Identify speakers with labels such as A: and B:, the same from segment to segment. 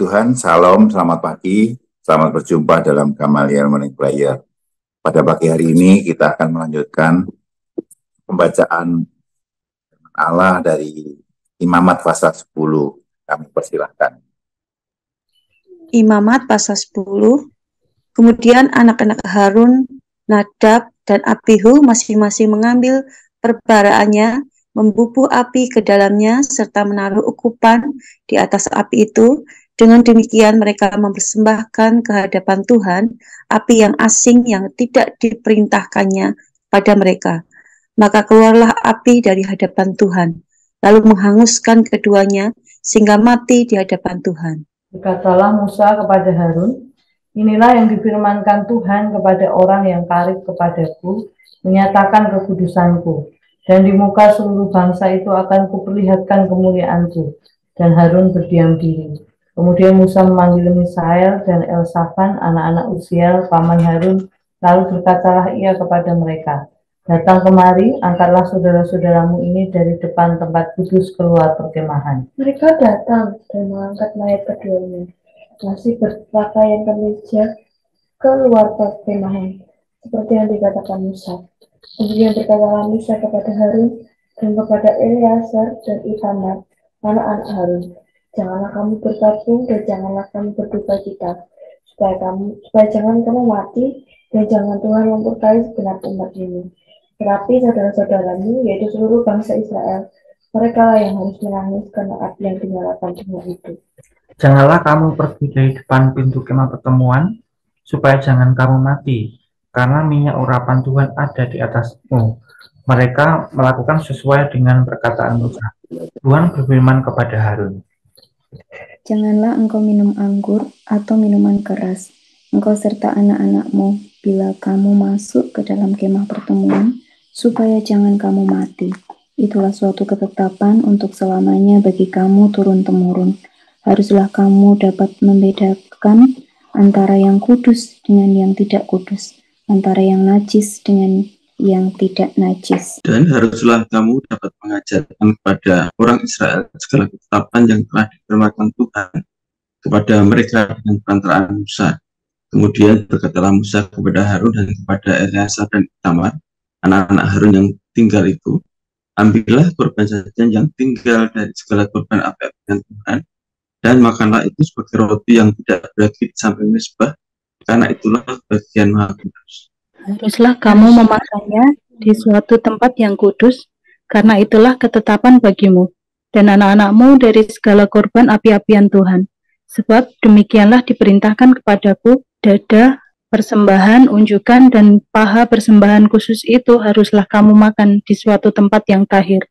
A: Tuhan, salam, selamat pagi, selamat berjumpa dalam Gamaliel Morning Prayer. Pada pagi hari ini kita akan melanjutkan pembacaan Allah dari Imamat pasal 10. Kami persilahkan.
B: Imamat pasal 10. Kemudian anak-anak Harun, Nadab, dan Abihu masing-masing mengambil perbaraannya, membubuh api ke dalamnya, serta menaruh ukupan di atas api itu. Dengan demikian mereka mempersembahkan ke hadapan Tuhan api yang asing yang tidak diperintahkannya pada mereka. Maka keluarlah api dari hadapan Tuhan, lalu menghanguskan keduanya sehingga mati di hadapan Tuhan.
C: Berkatalah Musa kepada Harun, inilah yang difirmankan Tuhan kepada orang yang karib kepadaku, menyatakan kekudusanku, dan di muka seluruh bangsa itu akan kuperlihatkan kemuliaanku. Dan Harun berdiam diri. Kemudian Musa memanggil Misael dan Elsafan, anak-anak Uziel, paman Harun, lalu berkatalah ia kepada mereka, datang kemari, angkatlah saudara-saudaramu ini dari depan tempat kudus keluar perkemahan.
D: Mereka datang dan mengangkat mayat keduanya, masih berpakaian kemeja, keluar perkemahan, seperti yang dikatakan Musa. Kemudian berkatalah Musa kepada Harun dan kepada Eleazar dan Itamar, anak-anak Harun, janganlah kamu berkabung dan janganlah kamu berduka cita, supaya jangan kamu mati dan jangan Tuhan memberkahi segenap umat ini. Tetapi saudara-saudaramu, yaitu seluruh bangsa Israel, mereka lah yang harus menangis karena api yang dinyalakan Tuhan itu.
E: Janganlah kamu pergi dari depan pintu kemah pertemuan, supaya jangan kamu mati, karena minyak urapan Tuhan ada di atasmu. Mereka melakukan sesuai dengan perkataan Musa. Tuhan berfirman kepada Harun,
F: janganlah engkau minum anggur atau minuman keras, engkau serta anak-anakmu, bila kamu masuk ke dalam kemah pertemuan, supaya jangan kamu mati. Itulah suatu ketetapan untuk selamanya bagi kamu turun-temurun. Haruslah kamu dapat membedakan antara yang kudus dengan yang tidak kudus, antara yang najis dengan yang tidak najis.
G: Dan haruslah kamu dapat mengajarkan kepada orang Israel segala ketetapan yang telah difirmankan Tuhan kepada mereka dengan perantaraan Musa. Kemudian berkatalah Musa kepada Harun dan kepada Eleazar dan Itamar, anak-anak Harun yang tinggal itu, ambillah korban sajian yang tinggal dari segala korban api-apian Tuhan, dan makanlah itu sebagai roti yang tidak berakit sampai mezbah, karena itulah bagian Maha Kudus.
H: Haruslah kamu memakannya di suatu tempat yang kudus, karena itulah ketetapan bagimu, dan anak-anakmu dari segala korban api-apian Tuhan. Sebab demikianlah diperintahkan kepadaku, dada, persembahan, unjukan, dan paha persembahan khusus itu haruslah kamu makan di suatu tempat yang tahir.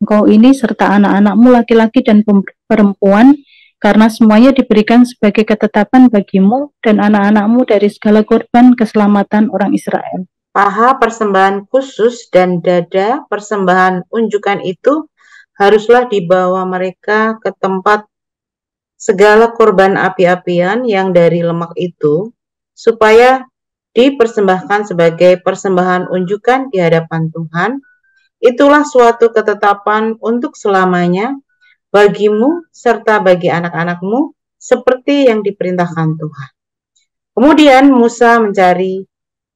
H: Engkau ini serta anak-anakmu laki-laki dan perempuan, karena semuanya diberikan sebagai ketetapan bagimu dan anak-anakmu dari segala korban keselamatan orang Israel.
I: Paha persembahan khusus dan dada persembahan unjukan itu haruslah dibawa mereka ke tempat segala korban api-apian yang dari lemak itu, supaya dipersembahkan sebagai persembahan unjukan di hadapan Tuhan. Itulah suatu ketetapan untuk selamanya bagimu serta bagi anak-anakmu, seperti yang diperintahkan Tuhan. Kemudian Musa mencari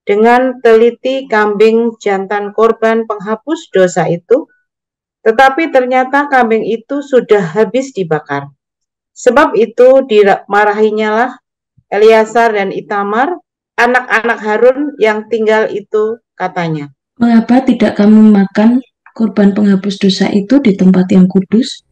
I: dengan teliti kambing jantan korban penghapus dosa itu, tetapi ternyata kambing itu sudah habis dibakar. Sebab itu dimarahinya lah Eleazar dan Itamar, anak-anak Harun yang tinggal itu, katanya,
J: mengapa tidak kamu makan korban penghapus dosa itu di tempat yang kudus?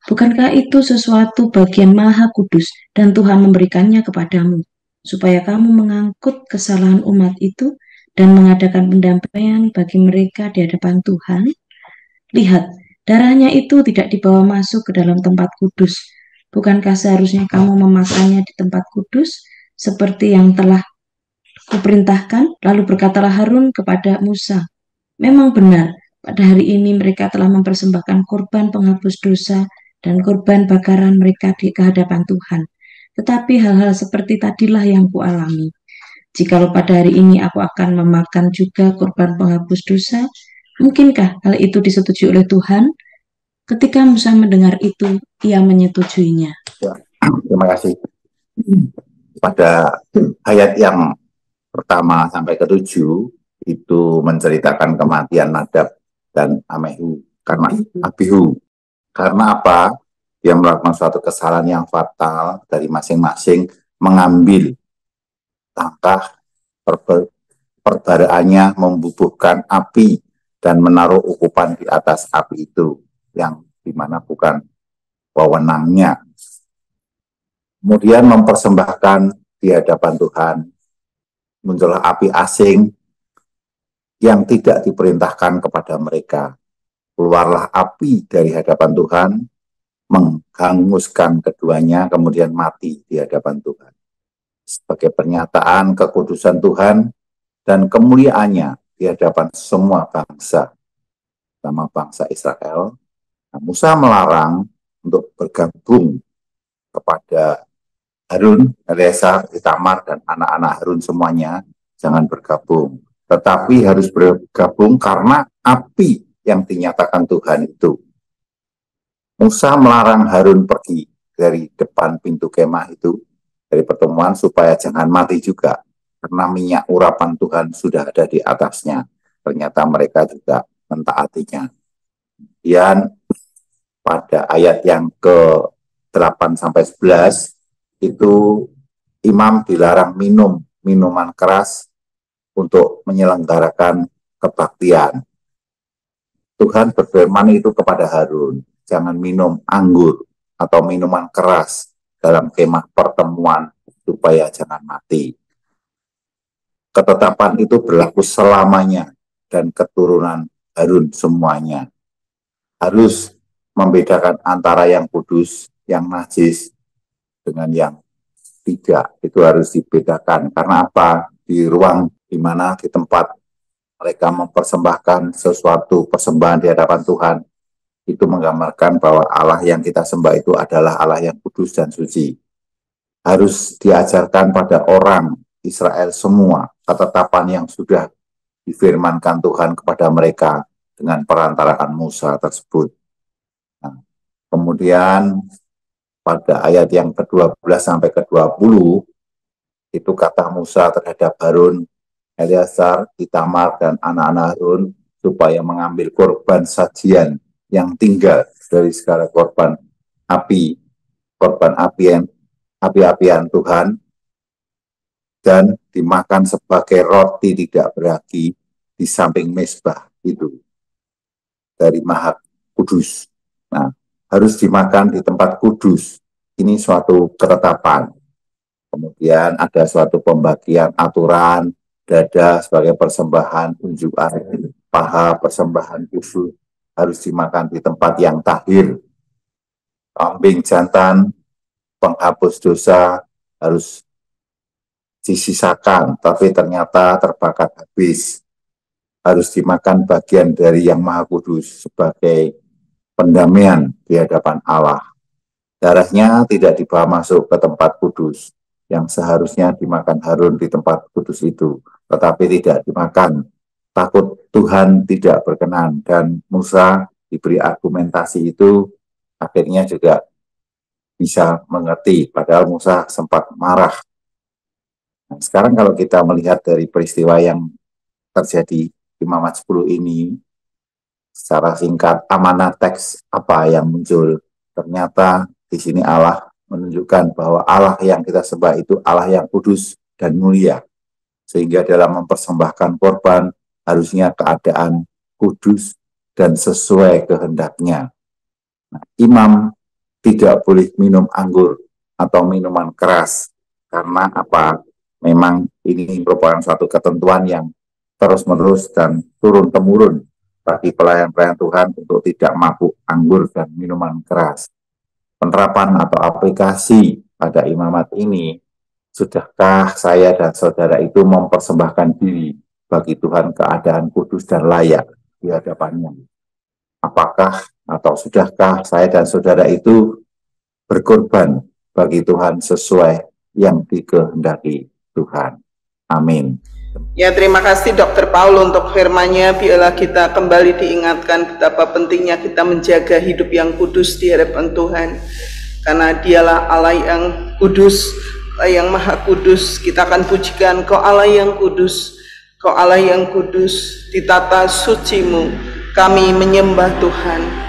J: Bukankah itu sesuatu bagian Maha Kudus dan Tuhan memberikannya kepadamu, supaya kamu mengangkut kesalahan umat itu dan mengadakan pendampingan bagi mereka di hadapan Tuhan? Lihat, darahnya itu tidak dibawa masuk ke dalam tempat kudus. Bukankah seharusnya kamu memakannya di tempat kudus, seperti yang telah kuperintahkan? Lalu berkatalah Harun kepada Musa, memang benar, pada hari ini mereka telah mempersembahkan korban penghapus dosa dan korban bakaran mereka di kehadapan Tuhan. Tetapi hal-hal seperti tadilah yang kualami. Jikalau pada hari ini aku akan memakan juga korban penghapus dosa, mungkinkah hal itu disetujui oleh Tuhan? Ketika Musa mendengar itu, ia menyetujuinya.
A: Terima kasih. Pada ayat yang pertama sampai ke-7 itu menceritakan kematian Nadab dan Abihu. Karena apa? Dia melakukan suatu kesalahan yang fatal dari masing-masing, mengambil langkah perbaraannya membubuhkan api dan menaruh ukupan di atas api itu, yang dimana bukan wewenangnya. Kemudian mempersembahkan di hadapan Tuhan. Muncullah api asing yang tidak diperintahkan kepada mereka. Keluarlah api dari hadapan Tuhan, menghanguskan keduanya, kemudian mati di hadapan Tuhan. Sebagai pernyataan kekudusan Tuhan dan kemuliaannya di hadapan semua bangsa, sama bangsa Israel. Nah, Musa melarang untuk bergabung kepada Harun, Eleazar, Itamar, dan anak-anak Harun semuanya, jangan bergabung. Tetapi harus bergabung karena api yang dinyatakan Tuhan itu. Musa melarang Harun pergi dari depan pintu kemah itu, dari pertemuan, supaya jangan mati juga. Karena minyak urapan Tuhan sudah ada di atasnya. Ternyata mereka juga mentaatinya. Kemudian pada ayat yang ke-8-11, itu imam dilarang minum minuman keras untuk menyelenggarakan kebaktian. Tuhan berfirman itu kepada Harun, jangan minum anggur atau minuman keras dalam kemah pertemuan supaya jangan mati. Ketetapan itu berlaku selamanya dan keturunan Harun semuanya. Harus membedakan antara yang kudus, yang najis, dengan yang tidak. Itu harus dibedakan. Karena apa? Di ruang di mana di tempat mereka mempersembahkan sesuatu persembahan di hadapan Tuhan, itu menggambarkan bahwa Allah yang kita sembah itu adalah Allah yang kudus dan suci. Harus diajarkan pada orang Israel semua ketetapan yang sudah difirmankan Tuhan kepada mereka dengan perantaraan Musa tersebut. Nah, kemudian pada ayat yang ke-12 sampai ke-20, itu kata Musa terhadap Harun, Eleazar, Itamar, dan anak-anak Harun, supaya mengambil korban sajian yang tinggal dari segala korban api-apian Tuhan, dan dimakan sebagai roti tidak beragi di samping mezbah itu, dari Maha Kudus. Nah, harus dimakan di tempat kudus. Ini suatu ketetapan. Kemudian ada suatu pembagian aturan, dada sebagai persembahan, unjuk air, paha persembahan khusus, harus dimakan di tempat yang tahir. Kambing jantan, penghapus dosa, harus disisakan, tapi ternyata terbakar habis. Harus dimakan bagian dari yang Maha Kudus sebagai pendamaian di hadapan Allah. Darahnya tidak dibawa masuk ke tempat kudus, yang seharusnya dimakan Harun di tempat kudus itu, tetapi tidak dimakan. Takut Tuhan tidak berkenan, dan Musa diberi argumentasi itu, akhirnya juga bisa mengerti, padahal Musa sempat marah. Nah, sekarang kalau kita melihat dari peristiwa yang terjadi di Imamat 10 ini, secara singkat, amanat teks apa yang muncul? Ternyata di sini Allah menunjukkan bahwa Allah yang kita sembah itu Allah yang kudus dan mulia. Sehingga dalam mempersembahkan korban, harusnya keadaan kudus dan sesuai kehendaknya. Nah, imam tidak boleh minum anggur atau minuman keras. Karena apa? Memang ini merupakan suatu ketentuan yang terus-menerus dan turun-temurun bagi pelayan-pelayan Tuhan untuk tidak mabuk anggur dan minuman keras. Penerapan atau aplikasi pada imamat ini, sudahkah saya dan saudara itu mempersembahkan diri bagi Tuhan keadaan kudus dan layak di hadapannya? Apakah atau sudahkah saya dan saudara itu berkorban bagi Tuhan sesuai yang dikehendaki Tuhan? Amin.
K: Ya, terima kasih Dr. Paul untuk firman-Nya. Biarlah kita kembali diingatkan betapa pentingnya kita menjaga hidup yang kudus di hadapan Tuhan. karena dialah Allah yang kudus, Allah yang maha kudus. Kita akan pujikan Kau Allah yang kudus, Kau Allah yang kudus, di tata suci-Mu kami menyembah Tuhan.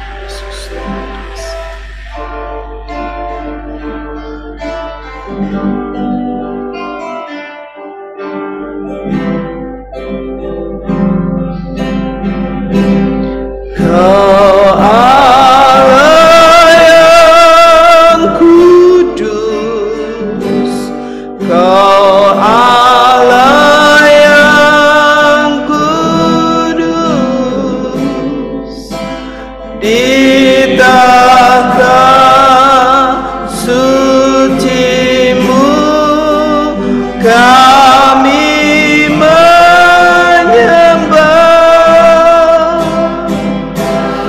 K: Kau Allah yang kudus, Kau Allah yang kudus, di tahta suci-Mu kami menyembah,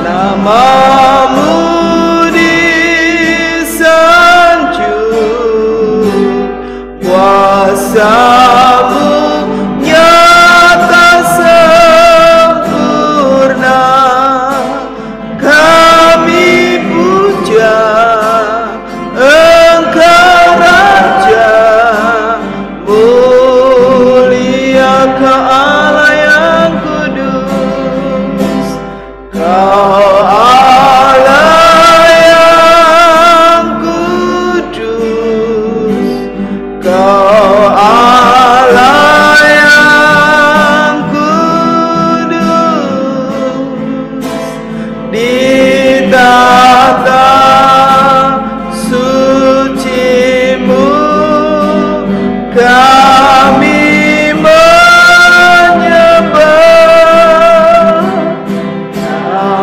K: nama-Mu disanjung, kuasa-Mu nyata sempurna, kami puja Engkau Raja, mulia Kau Allah yang kudus, Kau Allah yang kudus, Kau Allah yang kudus, di tahta suci-Mu kami menyembah,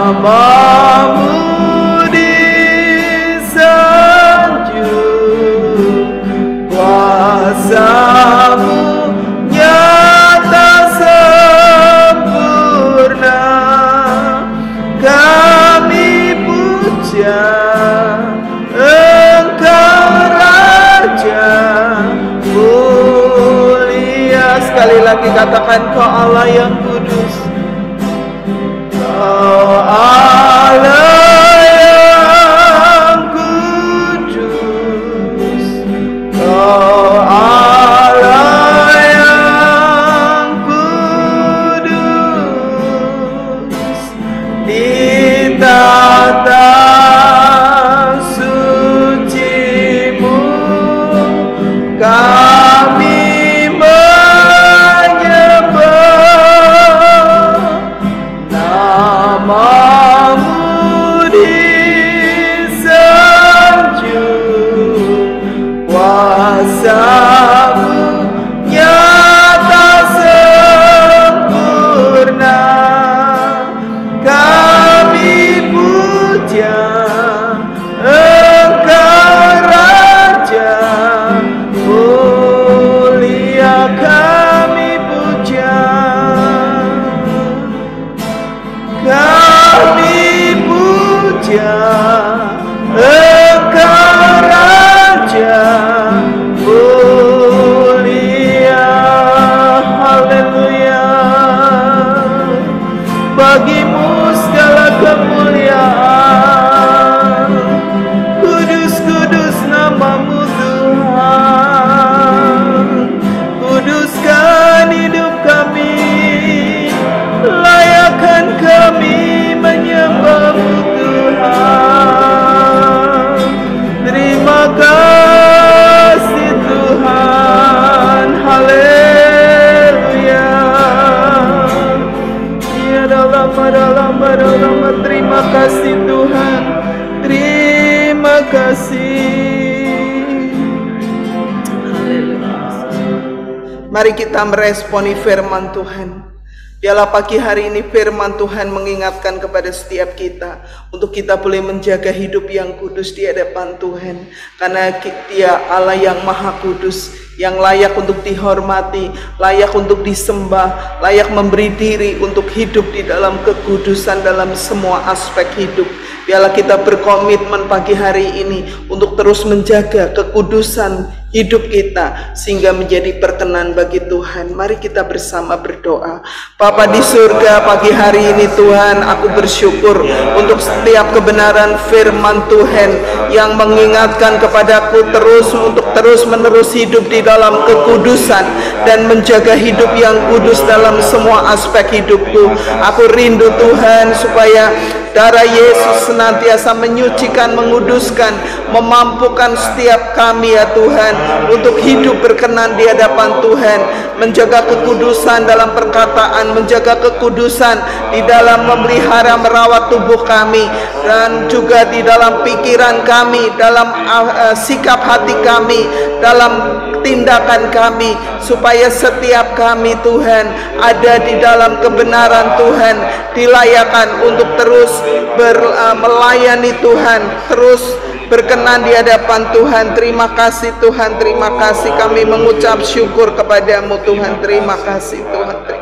K: nama-Mu disanjung, kuasa-Mu nyata sempurna, kami puja Engkau Raja, mulia. Sekali lagi katakan, Kau Allah yang kudus, Kau Allah yang kudus, Kau Allah yang kudus, di tahta suci-Mu kami menyembah, nama-Mu disanjung, kuasa-Mu nyata sempurna, kami puja Engkau Raja, mulia kami puja, kami puja Engkau Raja, mulia. Haleluya, bagi-Mu segala kemuliaan, kudus-kudus nama-Mu Tuhan, kuduskan hidup kami, layakkan kami menyembah-Mu Tuhan. Terima kasih Tuhan, haleluya. Ya dalam terima kasih Tuhan, terima kasih. Mari kita meresponi firman Tuhan. Biarlah pagi hari ini firman Tuhan mengingatkan kepada setiap kita untuk kita boleh menjaga hidup yang kudus di hadapan Tuhan, karena Dia Allah yang maha kudus, yang layak untuk dihormati, layak untuk disembah, layak memberi diri untuk hidup di dalam kekudusan dalam semua aspek hidup. Biarlah kita berkomitmen pagi hari ini untuk terus menjaga kekudusan hidup kita sehingga menjadi berkenan bagi Tuhan. Mari kita bersama berdoa. Bapa di surga, pagi hari ini Tuhan, aku bersyukur untuk setiap kebenaran firman Tuhan yang mengingatkan kepadaku untuk terus menerus hidup di dalam kekudusan dan menjaga hidup yang kudus dalam semua aspek hidupku. Aku rindu Tuhan supaya darah Yesus senantiasa menyucikan, menguduskan, memampukan setiap kami ya Tuhan untuk hidup berkenan di hadapan Tuhan, menjaga kekudusan dalam perkataan, menjaga kekudusan di dalam memelihara merawat tubuh kami, dan juga di dalam pikiran kami, dalam sikap hati kami, dalam tindakan kami, supaya setiap kami Tuhan ada di dalam kebenaran Tuhan, dilayakan untuk terus melayani Tuhan, terus berkenan di hadapan Tuhan. Terima kasih Tuhan, terima kasih, kami mengucap syukur kepadamu Tuhan. Terima kasih Tuhan.